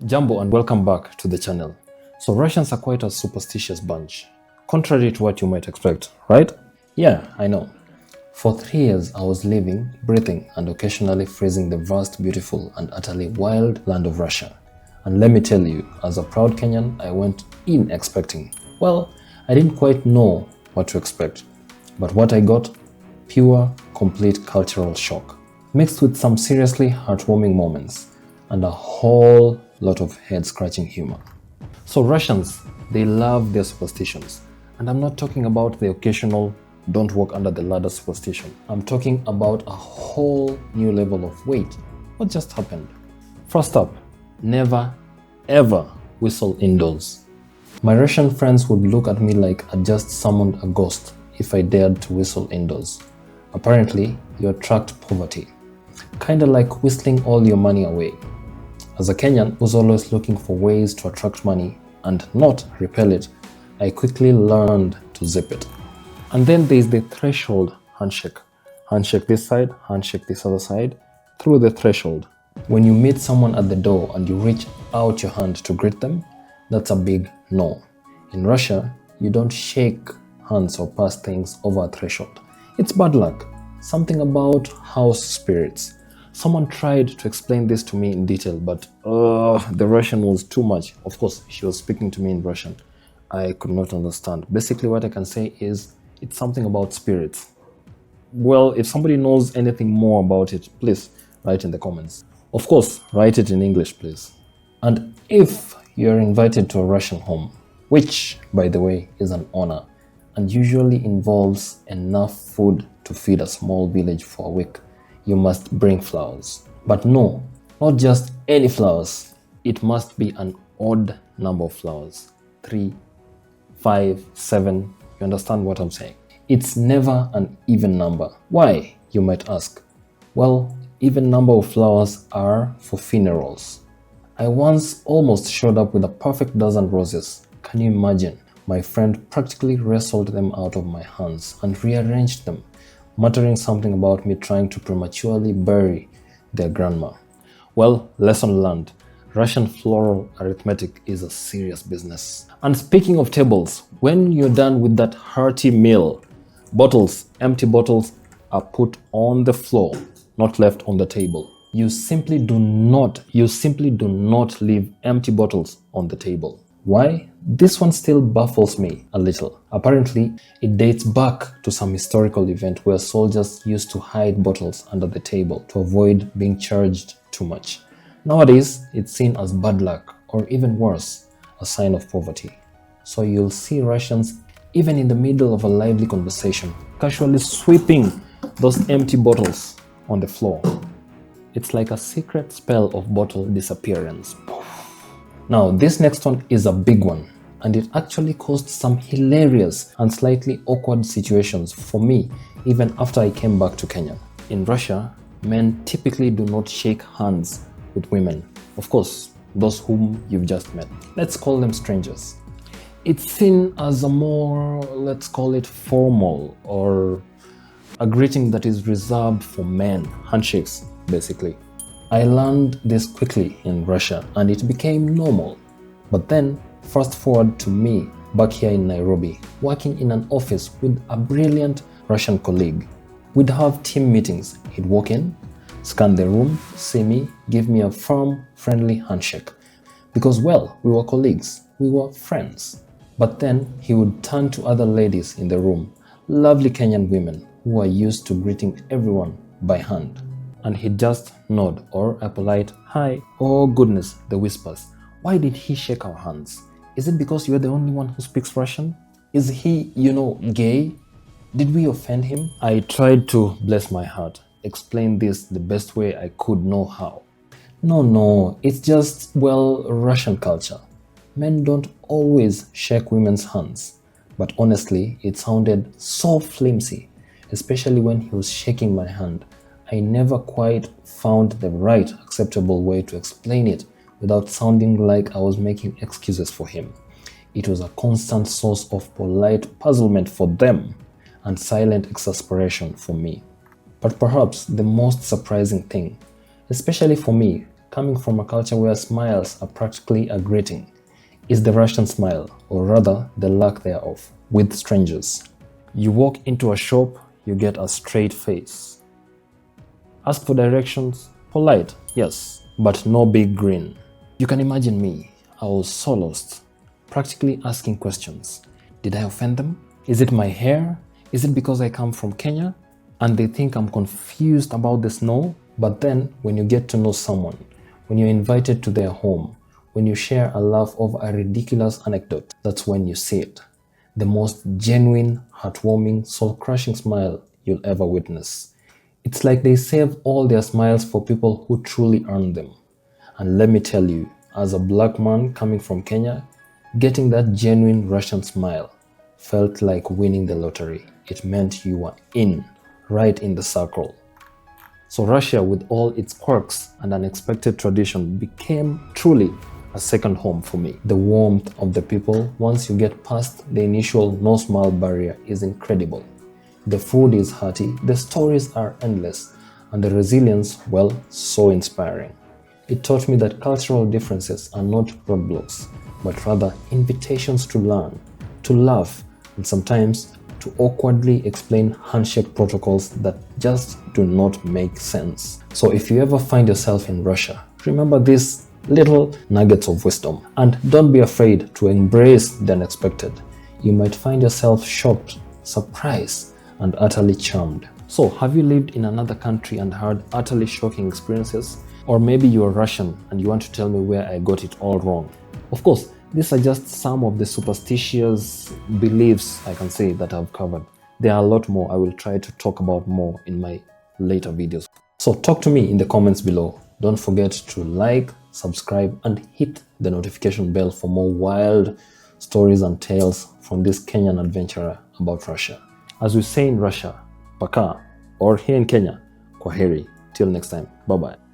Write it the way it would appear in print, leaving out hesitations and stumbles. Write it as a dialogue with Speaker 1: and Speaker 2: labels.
Speaker 1: Jumbo and welcome back to the channel. So Russians are quite a superstitious bunch, contrary to what you might expect, right? Yeah, I know. For 3 years, I was living, breathing, and occasionally freezing the vast, beautiful, and utterly wild land of Russia. And let me tell you, as a proud Kenyan, I went in expecting. Well, I didn't quite know what to expect. But what I got? Pure, complete cultural shock, mixed with some seriously heartwarming moments, and a whole lot of head-scratching humor. So Russians, they love their superstitions. And I'm not talking about the occasional don't walk under the ladder superstition. I'm talking about a whole new level of wait. What just happened? First up, never, ever whistle indoors. My Russian friends would look at me like I just summoned a ghost if I dared to whistle indoors. Apparently, you attract poverty. Kinda like whistling all your money away. As a Kenyan who's always looking for ways to attract money and not repel it, I quickly learned to zip it. And then there's the threshold handshake. Handshake this side, handshake this other side, through the threshold. When you meet someone at the door and you reach out your hand to greet them, that's a big no. In Russia, you don't shake hands or pass things over a threshold. It's bad luck. Something about house spirits. Someone tried to explain this to me in detail, but the Russian was too much. Of course, she was speaking to me in Russian. I could not understand. Basically, what I can say is it's something about spirits. Well, if somebody knows anything more about it, please write in the comments. Of course, write it in English, please. And if you're invited to a Russian home, which, by the way, is an honor, and usually involves enough food to feed a small village for a week, you must bring flowers. But no, not just any flowers. It must be an odd number of flowers. 3, 5, 7. You understand what I'm saying? It's never an even number. Why, you might ask? Well, even number of flowers are for funerals. I once almost showed up with a perfect dozen roses. Can you imagine? My friend practically wrestled them out of my hands and rearranged them, muttering something about me trying to prematurely bury their grandma. Well, lesson learned. Russian floral arithmetic is a serious business. And speaking of tables, when you're done with that hearty meal, empty bottles are put on the floor, not left on the table. You simply do not leave empty bottles on the table. Why? This one still baffles me a little. Apparently, it dates back to some historical event where soldiers used to hide bottles under the table to avoid being charged too much. Nowadays, it's seen as bad luck, or even worse, a sign of poverty. So you'll see Russians, even in the middle of a lively conversation, casually sweeping those empty bottles on the floor. It's like a secret spell of bottle disappearance. Now, this next one is a big one, and it actually caused some hilarious and slightly awkward situations for me even after I came back to Kenya. In Russia, men typically do not shake hands with women. Of course, those whom you've just met. Let's call them strangers. It's seen as a more, let's call it formal, or a greeting that is reserved for men. Handshakes, basically. I learned this quickly in Russia and it became normal. But then, fast forward to me back here in Nairobi, working in an office with a brilliant Russian colleague. We'd have team meetings. He'd walk in, scan the room, see me, give me a firm, friendly handshake. Because, well, we were colleagues, we were friends. But then he would turn to other ladies in the room, lovely Kenyan women who are used to greeting everyone by hand. And he'd just nod or a polite hi. Oh goodness, the whispers. Why did he shake our hands? Is it because you're the only one who speaks Russian? Is he, gay? Did we offend him? I tried to, bless my heart, explain this the best way I could know how. No, it's just, Russian culture. Men don't always shake women's hands. But honestly, it sounded so flimsy, especially when he was shaking my hand. I never quite found the right acceptable way to explain it without sounding like I was making excuses for him. It was a constant source of polite puzzlement for them and silent exasperation for me. But perhaps the most surprising thing, especially for me, coming from a culture where smiles are practically a greeting, is the Russian smile, or rather the lack thereof, with strangers. You walk into a shop, you get a straight face. Ask for directions, polite, yes, but no big grin. You can imagine me, I was so lost, practically asking questions. Did I offend them? Is it my hair? Is it because I come from Kenya? And they think I'm confused about the snow? But then, when you get to know someone, when you're invited to their home, when you share a laugh over a ridiculous anecdote, that's when you see it. The most genuine, heartwarming, soul-crushing smile you'll ever witness. It's like they save all their smiles for people who truly earn them. And let me tell you, as a black man coming from Kenya, getting that genuine Russian smile felt like winning the lottery. It meant you were in, right in the circle. So Russia, with all its quirks and unexpected tradition, became truly a second home for me. The warmth of the people, once you get past the initial no-smile barrier, is incredible. The food is hearty, the stories are endless, and the resilience, well, so inspiring. It taught me that cultural differences are not roadblocks, but rather invitations to learn, to laugh, and sometimes to awkwardly explain handshake protocols that just do not make sense. So if you ever find yourself in Russia, remember these little nuggets of wisdom, and don't be afraid to embrace the unexpected. You might find yourself shocked, surprised, and utterly charmed. So have you lived in another country and had utterly shocking experiences? Or maybe you're Russian and you want to tell me where I got it all wrong. Of course, these are just some of the superstitious beliefs I can say that I've covered. There are a lot more I will try to talk about more in my later videos. So talk to me in the comments below. Don't forget to like, subscribe, and hit the notification bell for more wild stories and tales from this Kenyan adventurer about Russia. As we say in Russia, paka, or here in Kenya, kwaheri. Till next time, bye-bye.